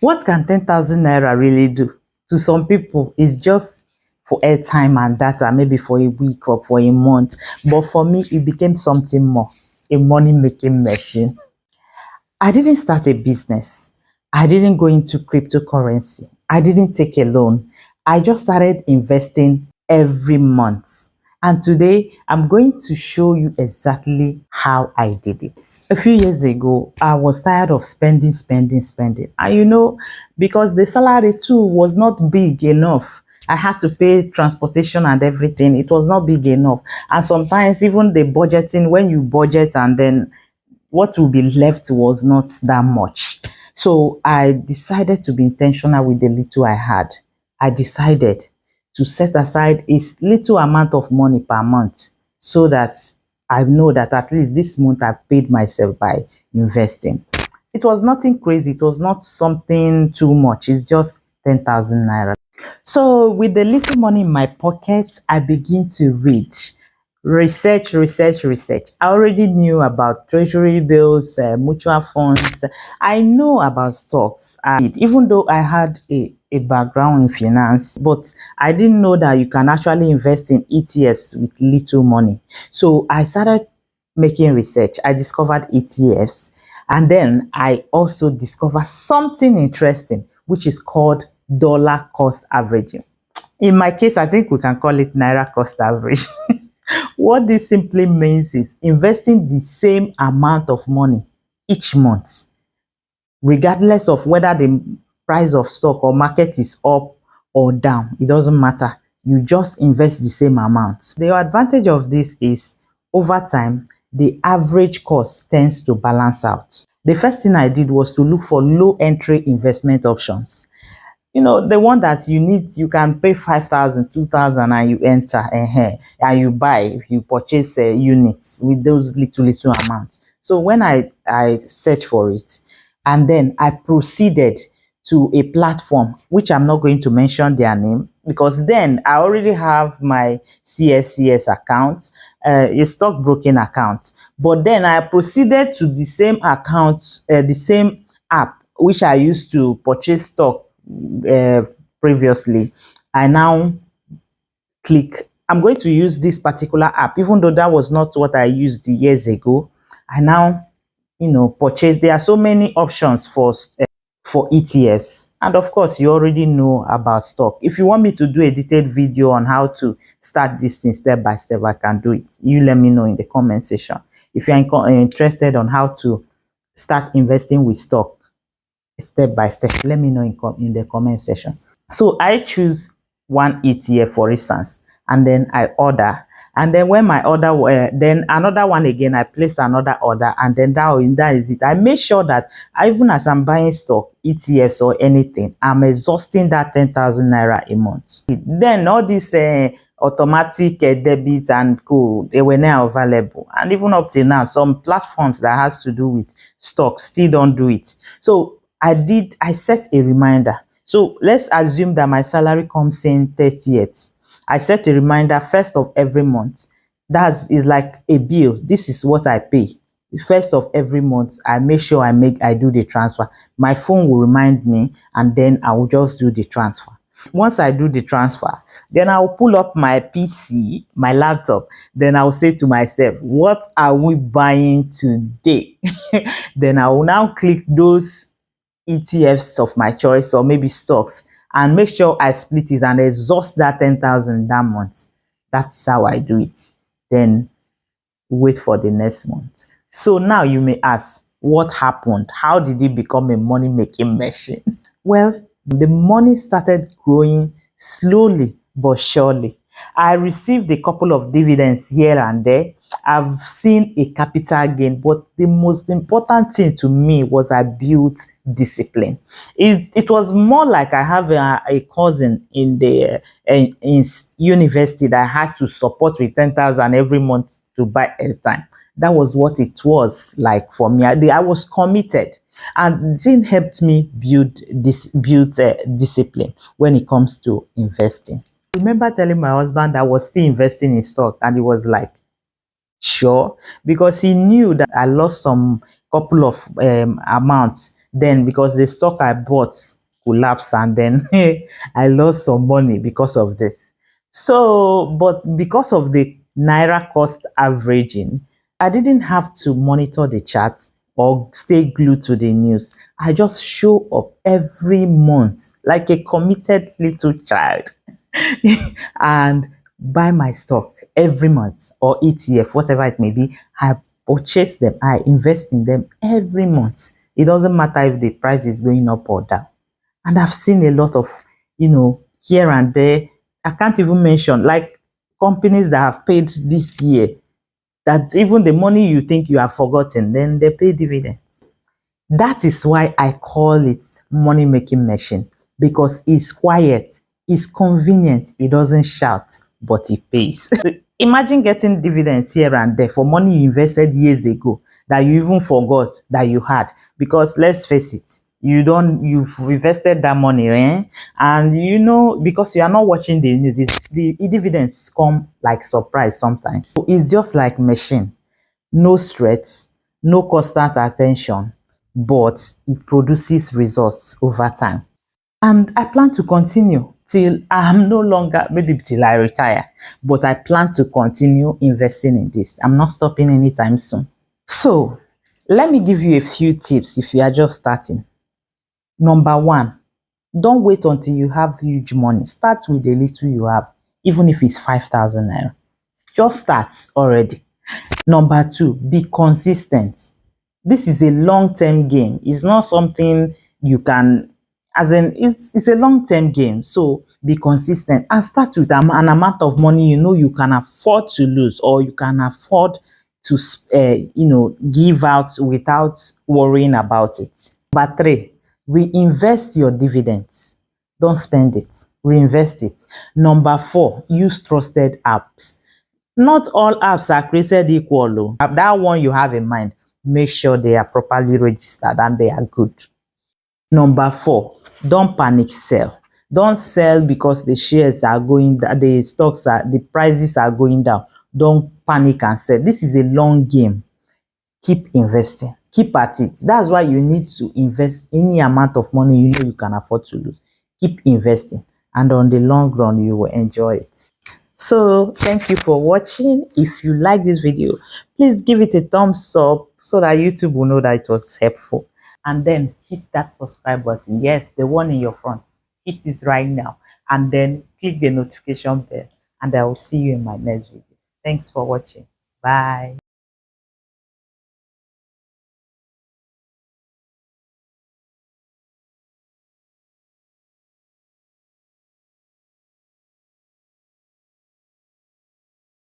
What can 10,000 naira really do? To some people, it's just for airtime and data, maybe for a week or for a month. But for me, it became something more, a money making machine. I didn't start a business. I didn't go into cryptocurrency. I didn't take a loan. I just started investing every month. And today I'm going to show you exactly how I did it. A few years ago, I was tired of spending. And because the salary too was not big enough. I had to pay transportation and everything. It was not big enough. And sometimes even the budgeting, when you budget and then what will be left was not that much. So I decided to be intentional with the little I had. I decided to set aside a little amount of money per month so that I know that at least this month I've paid myself by investing. It was nothing crazy. It was not something too much. It's just 10,000 naira. So with the little money in my pocket, I begin to read. Research. I already knew about treasury bills, mutual funds. I know about stocks. Even though I had a background in finance, but I didn't know that you can actually invest in ETFs with little money. So I started making research. I discovered ETFs. And then I also discovered something interesting, which is called dollar cost averaging. In my case, I think we can call it Naira cost average. What this simply means is investing the same amount of money each month, regardless of whether the price of stock or market is up or down. It doesn't matter. You just invest the same amount. The advantage of this is over time, the average cost tends to balance out. The first thing I did was to look for low entry investment options. The one that you can pay 5,000, 2,000, and you enter, and you buy, you purchase units with those little amounts. So when I search for it, and then I proceeded to a platform, which I'm not going to mention their name, because then I already have my CSCS account, a stockbroking account. But then I proceeded to the same account, the same app, which I used to purchase stock uh, previously. I now click, I'm going to use this particular app, even though that was not what I used years ago. I now, purchase. There are so many options for ETFs. And of course, you already know about stock. If you want me to do a detailed video on how to start this thing step by step, I can do it. You let me know in the comment section. If you're interested on how to start investing with stock, step by step, let me know in the comment section. So I choose one ETF, for instance, and then I order. And then when my order, then another one again, I place another order, and then that is it. I make sure that even as I'm buying stock, ETFs or anything, I'm exhausting that 10,000 naira a month. Then all these automatic debit and co, they were now available. And even up till now, some platforms that has to do with stock still don't do it. So I set a reminder. So let's assume that my salary comes in 30th. I set a reminder first of every month. That is like a bill. This is what I pay. First of every month, I make sure I do the transfer. My phone will remind me, and then I will just do the transfer. Once I do the transfer, then I'll pull up my PC, my laptop. Then I'll say to myself, what are we buying today? Then I will now click those ETFs of my choice or maybe stocks and make sure I split it and exhaust that 10,000 that month. That's how I do it. Then wait for the next month. So now you may ask, what happened? How did it become a money making machine? Well, the money started growing slowly but surely. I received a couple of dividends here and there. I've seen a capital gain, but the most important thing to me was I built discipline. It was more like I have a cousin in university that I had to support with 10,000 every month to buy airtime. That was what it was like for me. I was committed, and it helped me build discipline when it comes to investing. I remember telling my husband I was still investing in stock, and he was like, sure, because he knew that I lost some couple of amounts Then because the stock I bought collapsed, and then I lost some money because of this. So, but because of the Naira cost averaging, I didn't have to monitor the chart or stay glued to the news. I just show up every month like a committed little child and buy my stock every month, or ETF, whatever it may be. I purchase them, I invest in them every month. It doesn't matter if the price is going up or down. And I've seen a lot of, here and there. I can't even mention like companies that have paid this year, that even the money you think you have forgotten, then they pay dividends. That is why I call it money making machine, because it's quiet, it's convenient, it doesn't shout, but it pays. Imagine getting dividends here and there for money you invested years ago that you even forgot that you had. Because let's face it, you've invested that money, and because you are not watching the news, the dividends come like surprise sometimes. So it's just like machine, no stress, no constant attention, but it produces results over time. And I plan to continue till I'm no longer, maybe till I retire, but I plan to continue investing in this. I'm not stopping anytime soon. So let me give you a few tips if you are just starting. Number one, don't wait until you have huge money. Start with the little you have, even if it's 5,000 naira. Just start already. Number two, be consistent. This is a long-term game. It's not something you can, as in, it's a long-term game. So be consistent and start with an amount of money you can afford to lose, or you can afford to, give out without worrying about it. Number three, reinvest your dividends. Don't spend it. Reinvest it. Number four, use trusted apps. Not all apps are created equal. Oh. That one you have in mind, make sure they are properly registered and they are good. Number four, don't panic sell. Don't sell because the shares are going down, the prices are going down. Don't panic and sell. This is a long game. Keep investing. Keep at it. That's why you need to invest any amount of money you can afford to lose. Keep investing, and on the long run, you will enjoy it. So thank you for watching. If you like this video, please give it a thumbs up so that YouTube will know that it was helpful. And then hit that subscribe button. Yes, the one in your front. Hit it right now. And then click the notification bell. And I will see you in my next video. Thanks for watching. Bye.